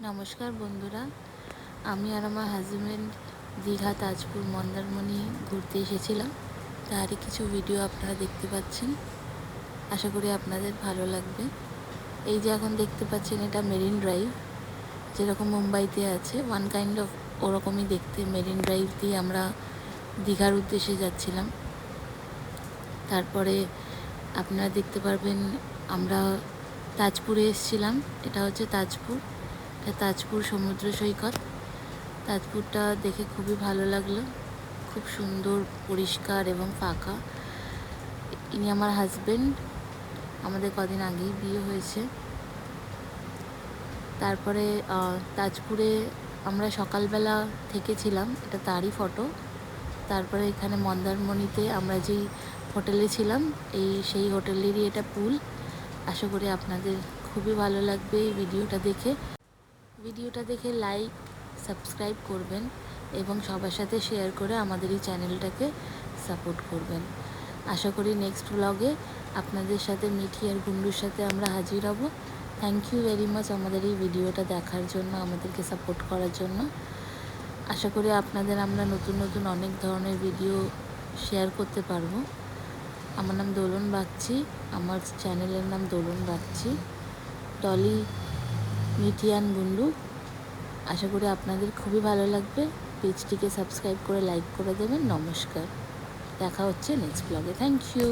নমস্কার বন্ধুরা, আমি আর আমার হাজব্যান্ড দীঘা, তাজপুর, মন্দারমণি ঘুরতে এসেছিলাম। তারই কিছু ভিডিও আপনারা দেখতে পাচ্ছেন। আশা করি আপনাদের ভালো লাগবে। এই যে এখন দেখতে পাচ্ছেন, এটা মেরিন ড্রাইভ, যেরকম মুম্বাইতে আছে ওয়ান কাইন্ড অফ ওরকমই দেখতে। মেরিন ড্রাইভ দিয়ে আমরা দীঘার উদ্দেশ্যে যাচ্ছিলাম। তারপরে আপনারা দেখতে পারবেন আমরা তাজপুরে এসেছিলাম। এটা হচ্ছে তাজপুর, তাজপুর সমুদ্র সৈকত। তাজপুরটা দেখে খুবই ভালো লাগলো, খুব সুন্দর, পরিষ্কার এবং ফাঁকা। ইনি আমার হাজব্যান্ড, আমাদের কদিন আগেই বিয়ে হয়েছে। তারপরে তাজপুরে আমরা সকালবেলা থেকেছিলাম, এটা তারই ফটো। তারপরে এখানে মন্দারমণিতে আমরা যেই হোটেলে ছিলাম, সেই হোটেলেরই এটা পুল। আশা করি আপনাদের খুবই ভালো লাগবে এই ভিডিওটা দেখে লাইক, সাবস্ক্রাইব করবেন এবং সবার সাথে শেয়ার করে আমাদের এই চ্যানেলটাকে সাপোর্ট করবেন। আশা করি নেক্সট ব্লগে আপনাদের সাথে, মিঠি আর গুন্ডুর সাথে আমরা হাজির হব। থ্যাংক ইউ ভেরি মাচ আমাদের এই ভিডিওটা দেখার জন্য, আমাদেরকে সাপোর্ট করার জন্য। আশা করি আপনাদের আমরা নতুন নতুন অনেক ধরনের ভিডিও শেয়ার করতে পারবো। আমার নাম দোলন বাগচি, আমার চ্যানেলের নাম দোলন বাগচি, ডলি, মিঠি অ্যান্ড গুন্ডু। আশা করি আপনাদের খুবই ভালো লাগবে। পেজটিকে সাবস্ক্রাইব করে লাইক করে দেবেন। নমস্কার, দেখা হচ্ছে নেক্সট ব্লগে। Thank you.